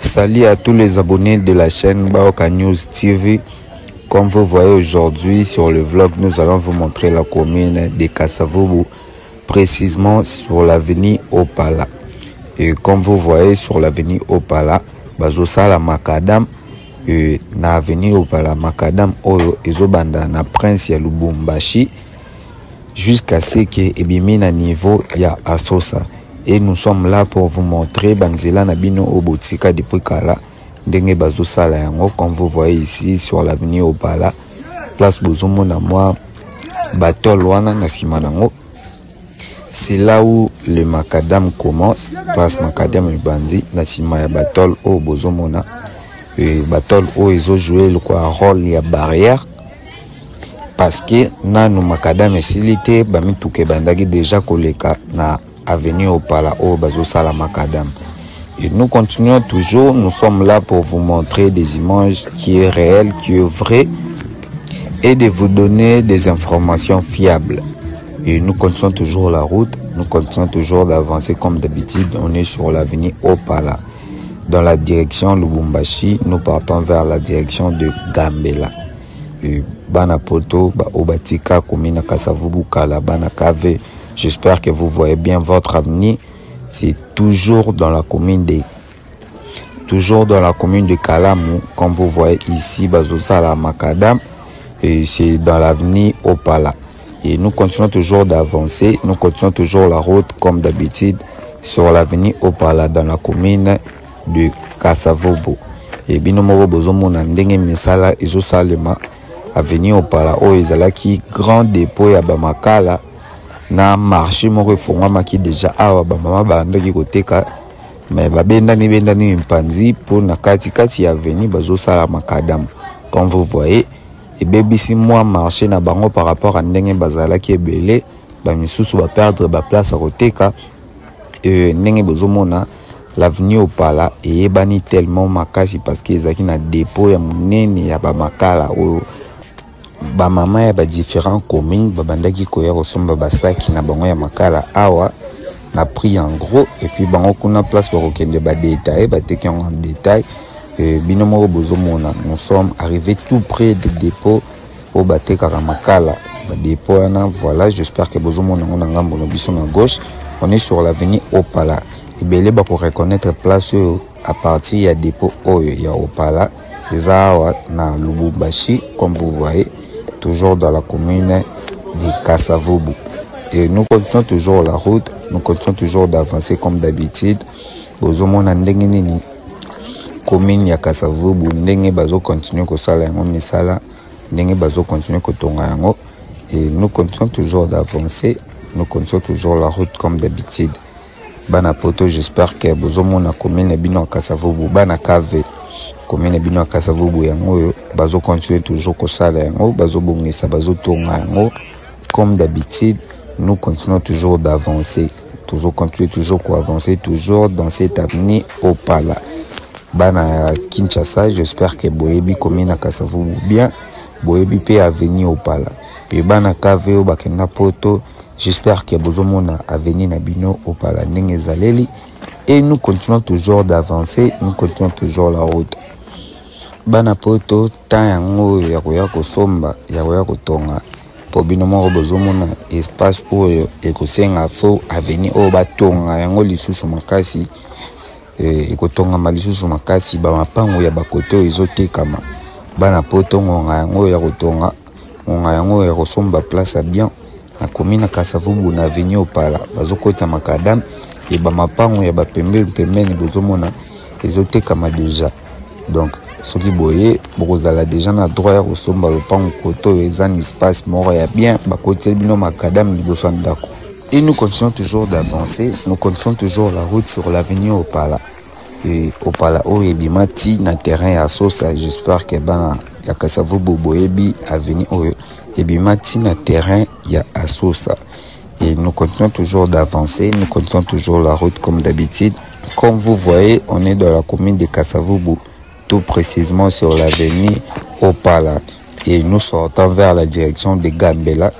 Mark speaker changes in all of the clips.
Speaker 1: Salut à tous les abonnés de la chaîne Baoka News TV. Comme vous voyez aujourd'hui sur le vlog, nous allons vous montrer la commune de Kasavubu, précisément sur l'avenue Opala. Et comme vous voyez sur l'avenue Opala, bazosala Makadam, na avenue Opala Makadam oyo ezobanda na Prince ya Lubumbashi jusqu'à ce que ebimi na niveau ya Asosa. Et nous sommes là pour vous montrer Banzela Nabino Obotika depuis Kala. Ndenge bazosala yango, comme vous voyez ici sur l'avenue Opala. Place Bozomo na moi Batol wana na Simanango. C'est là où le Macadam commence. Place Macadam Bandi na Sima ya Batol o Bozomo na. Batol o ils ont joué le rôle ya barrière. Parce que nanu Macadam esilité bami tuke bandaki déjà koleka na avenue Opala au Bazosala Macadam. Et nous continuons toujours, nous sommes là pour vous montrer des images qui est réelles, qui est vrai, et de vous donner des informations fiables. Et nous continuons toujours la route, nous continuons toujours d'avancer comme d'habitude. On est sur l'avenue Opala, dans la direction Lubumbashi. Nous partons vers la direction de Gambela. Bana Poto, Obatika, Komina Kasavubu, Kala, Bana Kave. J'espère que vous voyez bien votre avenir. C'est toujours dans la commune de Kalamu, comme vous voyez ici, Bazosala Makadam, et c'est dans l'avenue Opala. Et nous continuons toujours d'avancer, nous continuons toujours la route comme d'habitude sur l'avenue Opala dans la commune de Kasavubu. Et binomoro bozomona ndenge misala ezosalema avenue Opala o ezalaki grand dépôt ya Bamakala. Na marché moko efongwamaki déjà awa bamama bandaki koteka mais bendani mpanzi pour na kati ya avenue bazosala Makadam. Comme vous voyez, ebebisi moi marché na bango par rapport à ndenge bazalaki ebele bamisusu ba perdre ba place à koteka. Ndenge bozomona l'avenue Opala eyebani tellement makasi parce que ezaki na dépôt ya munene ya Bamakala oyo ba mama ya ba différents communes babandaki koya kosomba basaki na bango ya makala awa na prix en gros. Et puis bango kuna place ba kokende ba détail ba teki en détail. Binomo bozomona nous sommes arrivés tout près du dépôt au bateka makala ba dépôt na voilà. J'espère que bozomona on ngambo no biso na gauche. On est sur l'avenue Opala. Et belé ba pour reconnaître place à partir ya dépôt oyo ya Opala ezawa na Lubumbashi, comme vous voyez, toujours dans la commune de Kasavubu. Et nous continuons toujours la route, nous continuons toujours d'avancer comme d'habitude. Bozomona ndenge nini commune ya Kasavubu ndenge bazo continuer kosala yango misala, ndenge bazo continuer kotonga yango. Et nous continuons toujours d'avancer, nous continuons toujours la route comme d'habitude. Bana poto, j'espère que bozomona commune bino Kasavubu bana kave commune bino Kasavubu yango bazo continuer toujours kosala yango, bazo bongisa bazo tonga yango comme d'habitude. Nous continuons toujours d'avancer, toujours continuer toujours avancer toujours dans cette avenue Opala bana Kinshasa. J'espère que boyebi commune Kasavubu bien, boyebi pe avenue Opala et bana kave bakena poto. J'espère que bozomona avenue na bino Opala ndenge zaleli. Et nous continuons toujours d'avancer, nous continuons toujours la route. Bana poto ta yango ya koya kosomba ya koya kotonga po bino moko bozomona espace oyo ekosenga fo avenue oyo batonga yango lisusu makasi. Ekotonga malisusu makasi ba mapango ya bakote oyo ezotekama. Bana poto ngonga yango ya kotonga, ngonga yango ya kosomba place bien na commune Kasavubu na avenue Opala bazokota Makadam. Et ba mapango ya ba pembeni bozomona ezotekama déjà. Donc soki boye bokozala déjà na droit ya kosomba lopango koto ezan espace moko ya bien bakotel bino Makadam liboso ndako. Et nous continuons toujours d'avancer, nous continuons toujours la route sur l'avenue Opala. Et Opala o ebimati na terrain ya Sosa. J'espère que bana ya Kasavubu boyebi avenue oyo ebimati na terrain ya Asosa. Et nous continuons toujours d'avancer, nous continuons toujours la route comme d'habitude. Comme vous voyez, on est dans la commune de Kasavubu, tout précisément sur l'avenue Opala. Et nous sortons vers la direction de Gambela.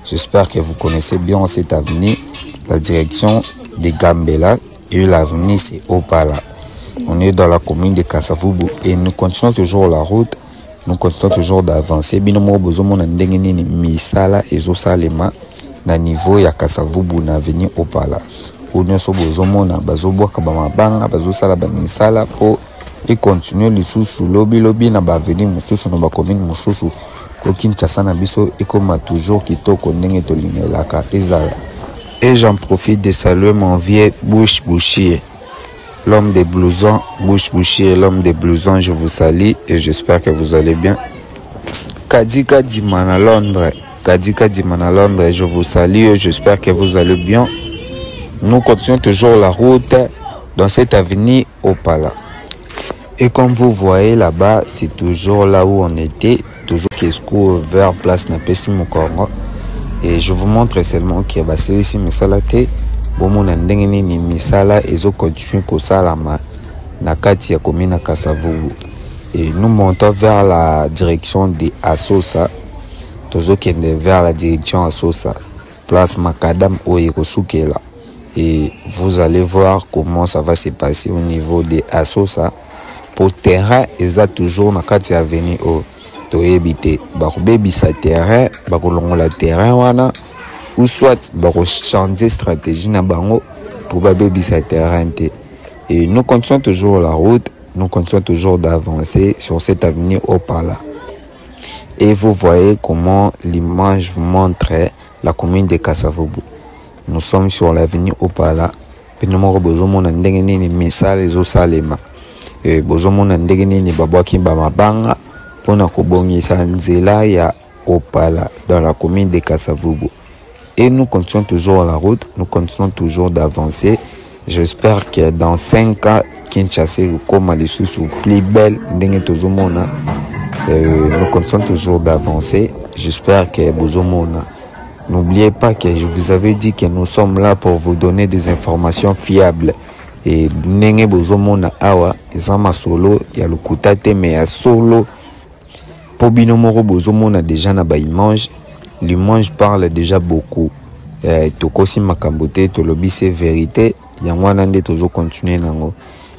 Speaker 1: J'espère que vous connaissez bien cette avenue, la direction de Gambela. Et l'avenue c'est Opala. On est dans la commune de Kasavubu et nous continuons toujours la route. Nous continuons toujours d'avancer. Binomo bozomo na ndenge nini misala ezosalema na niveau ya Kasavubu na avenue Opala. Onyoso bozomo na bazobwaka ba mabanga bazosala ba misala po et continuer lisusu lobi na ba avenue mususu na ba commune mususu to Kinshasa na biso ekoma toujours kitoko ndenge tolingelaka ezala. Et j'en profite de saluer mon vieux Bouche Bouchier. L'homme des blousons, Bouche Bouchier, l'homme des blousons, je vous salue et j'espère que vous allez bien. Kadika Dimana Londres, Kadika Dimana Londres, je vous salue et j'espère que vous allez bien. Nous continuons toujours la route dans cette avenue Opala. Et comme vous voyez là-bas, c'est toujours là où on était, toujours Kesco vers place Napesi Mokoro. Et je vous montre seulement qu'il y a ici Misalate. Bomona ndenge nini misala ezo continuer kosalama na kati ya commune Kasavubu. Et nous montons vers la direction de Asosa. Tozo kende vers la direction Asosa. Place Macadam Oyekosukela. Et vous allez voir comment ça va se passer au niveau de Asosa. Pour terrain, ils ont toujours na kati avenue o toyebite. Bako bebisa terrain, bako longola terrain wana. Ou soit changer stratégie na bango pour babebisa terrain. Et nous continuons toujours la route, nous continuons toujours d'avancer sur cette avenue Opala. Et vous voyez comment l'image vous montre la commune de Kasavubu. Nous sommes sur l'avenue Opala. Puis nous avons besoin de ndenge nini misala ezosalema. Et besoin de ndenge nini babwaki ba mabanga pona kobongisa nzela ya Opala dans la commune de Kasavubu. Et nous continuons toujours la route, nous continuons toujours d'avancer. J'espère que dans 5 ans, Kinshasa comme les sous plus belle, nous continuons toujours d'avancer. J'espère que Bozomona. N'oubliez pas que je vous avais dit que nous sommes là pour vous donner des informations fiables. Et Nenge Bozomona Awa, Zama Solo, il y a le Kutate, mais il y a Solo. Pour Binomoro Bozomona, déjà na image. L'image parle déjà beaucoup. Tokosi makambote, tolobi c'est vérité. Yangwanande tozo continuer nango.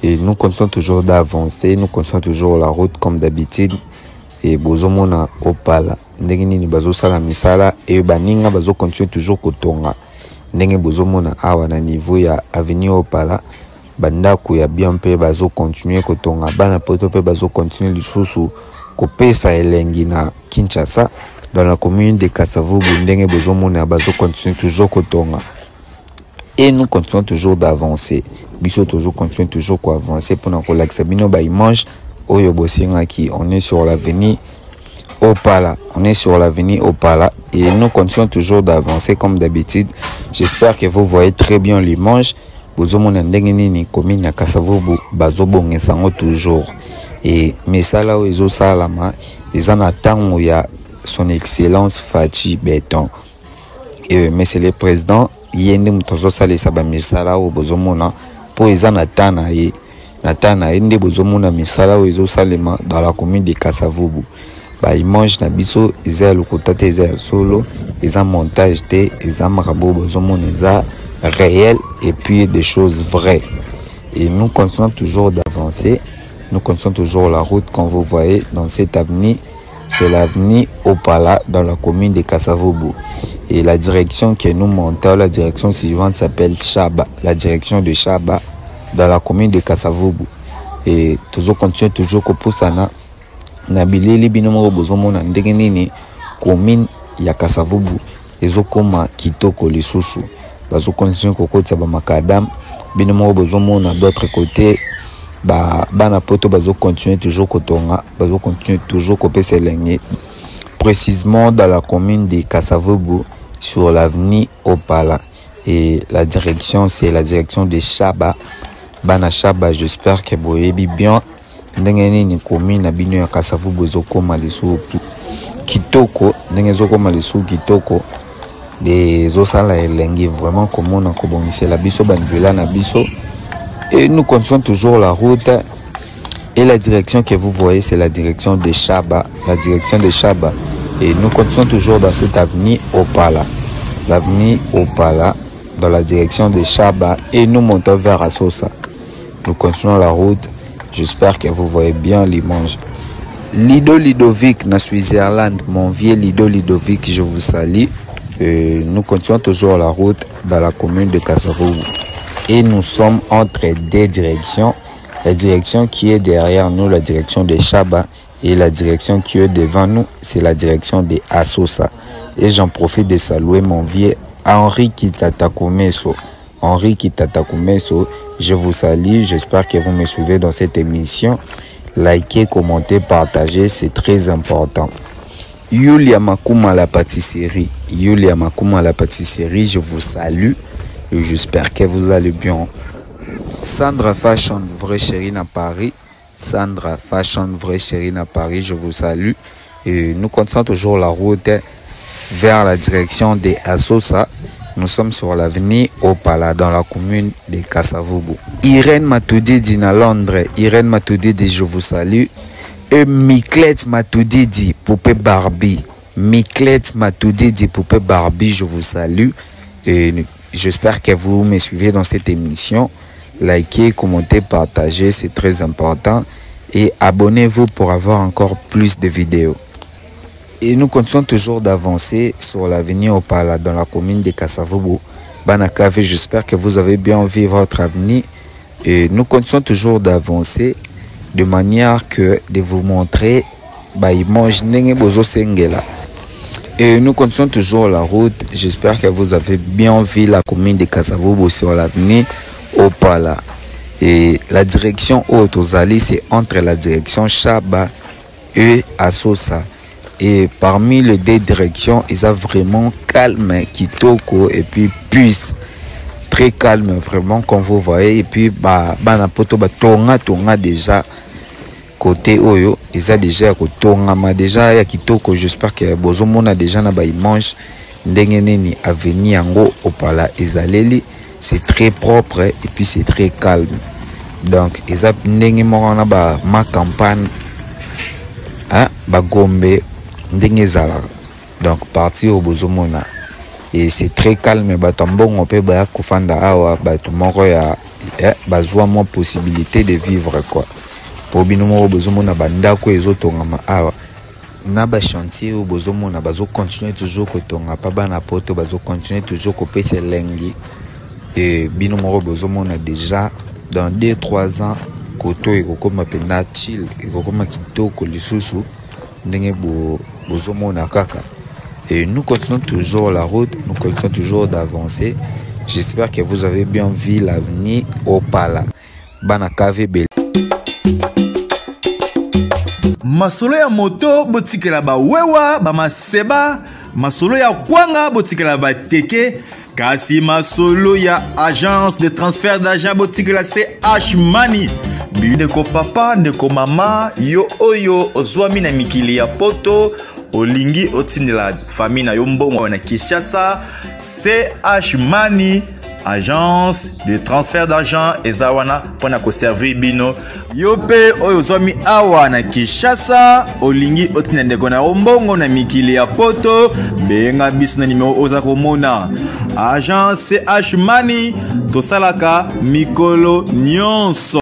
Speaker 1: Et nous continuons toujours d'avancer, nous continuons toujours la route comme d'habitude. Et bozomona Opala. Ndenge nini bazo sala misala et baninga bazo continuer toujours kotonga. Ndenge bozomona awa na niveau ya avenue Opala. Bandako ya bien pe bazo continuer kotonga. Bana poto pe bazo continuer lisusu kopesa elengi na Kinshasa. Dans la commune de Kasavubu, ndenge bozomona bazo continue toujours kotonga. Et nous continuons toujours d'avancer. Biso toujours continue toujours ko avancer pour na relaxer bino ba image oyo bosinga ki on est sur l'avenue Opala. On est sur l'avenue Opala et nous continuons toujours d'avancer comme d'habitude. J'espère que vous voyez très bien l'image. Bozomona ndenge nini commune na Kasavubu bazo bongesango toujours. Et mesala oyo ezosalama ezana tango ya son excellence Fachi Beton. Et monsieur le président, yende mutozo sale saba misala o bozomona po eza natana ye nde bozomona misala o ezo salema dans la commune de Kasavubu. Ba image na biso eza lokotate eza solo, eza montage te, eza makabo bozomona eza réel et puis des choses vraies. Et nous continuons toujours d'avancer, nous continuons toujours la route comme vous voyez dans cette avenue. C'est l'avenue Opala dans la commune de Kasavubu. Et la direction que nous montons, la direction suivante s'appelle Chaba. La direction de Chaba dans la commune de Kasavubu. Et toujours continuer toujours kopusana. Nabileli binomo bozomona ndenge nini commune ya Kasavubu ezokoma kitoko lisusu. Bazo continuer kokota ba makadam binomo bozomona d'autre côté. Bana poto bazo continuer toujours kotonga, bazo continuer toujours kopesa elengi. Précisément dans la commune de Kasavubu sur l'avenue Opala. Et la direction c'est la direction de Chaba. Bana Chaba, j'espère que boyebi bien. Ndenge nini commune na bino ya Kasavubu ezokoma lisusu kitoko, ndenge ezokoma lisusu kitoko. Les osala elengi vraiment comment na kobongisa la biso banzela na biso. Et nous continuons toujours la route. Et la direction que vous voyez, c'est la direction de Chaba. La direction de Chaba. Et nous continuons toujours dans cette avenue Opala. L'avenue Opala, dans la direction de Chaba. Et nous montons vers Asosa. nous continuons la route. J'espère que vous voyez bien l'image. Lido Ludovic, na Switzerland, mon vieux Lido Ludovic, je vous salue. Nous continuons toujours la route dans la commune de Kasavubu. Et nous sommes entre deux directions. La direction qui est derrière nous, la direction de Chaba, et la direction qui est devant nous, c'est la direction de Asosa. Et j'en profite de saluer mon vieux Henri Kitatakumeso. Henri Kitatakumeso, je vous salue. J'espère que vous me suivez dans cette émission. Likez, commentez, partagez, c'est très important. Yulia Makuma la pâtisserie. Yulia Makuma la pâtisserie, je vous salue. Et j'espère que vous allez bien. Sandra Fashion, vraie chérie à Paris. Sandra Fashion, vraie chérie à Paris, je vous salue. Et nous continuons toujours la route vers la direction de Asosa. Nous sommes sur l'avenue Opala dans la commune de Kasavubu. Irène Matoudidi à Londres. Irène Matoudidi, je vous salue. Et Miklet Matoudidi, poupée Barbie. Miklet Matoudidi, poupée Barbie, je vous salue. Et j'espère que vous me suivez dans cette émission. Likez, commentez, partagez, c'est très important. Et abonnez-vous pour avoir encore plus de vidéos. Et nous continuons toujours d'avancer sur l'avenue Opala dans la commune de Kasavubu. Banakave, j'espère que vous avez bien vu votre avenir. Et nous continuons toujours d'avancer de manière que de vous montrer et nous continuons toujours la route. J'espère que vous avez bien vu la commune de Kasavubu sur l'avenue Opala. Et la direction Otozali, c'est entre la direction Chaba et Asosa. Et parmi les deux directions, ils sont vraiment calme, kitoko et puis puisse. Très calme, vraiment, comme vous voyez. Et puis, tonga déjà côté Oyo, ils ont déjà tonga, mais déjà, ya kitoko, j'espère que Bozomona déjà na ba image ndengeneni avenir yango Opala ezaleli. C'est très propre et puis c'est très calme. Donc, ils ont ndenge moko na ma campagne, ba Gombe, ndenge zala. Donc, parti au Bozomona. Et c'est très calme. Batambon, on peut ba kufanda awa, batumoko ya bazwa mo possibilité de vivre quoi. Pour binomo Bozomona bandako ezotongama awa. Na ba chantier au Bozomona bazo continuer toujours kotonga pa bana poto bazo continuer toujours ko pese lengi. Et binomo Bozomona déjà dans 2-3 ans koto ekokoma pena chill ekokoma kitoko lisusu ndenge Bozomona kaka. Et nous continuons toujours la route, nous continuons toujours d'avancer. J'espère que vous avez bien vu l'avenir Opala. Banakave Bel.
Speaker 2: Masolo ya moto botikela ba wewa ba maseba, masolo ya kwanga botikela ba teke, kasi masolo ya agence de transfert d'argent botikela CH Money. Ndeko papa, ndeko mama, yo oyo ozwami na mikili ya poto, olingi otindela famille na yo mbongo na Kinshasa, CH Money, agence de transfert d'argent ezawana pona ko servir bino. Yo pe oyo ozwami awa na Kinshasa, olingi otindela ndeko na mbongo na mikili ya poto, benga biso na numéro oza komona. Agence CH Money, tosalaka mikolo nyonso.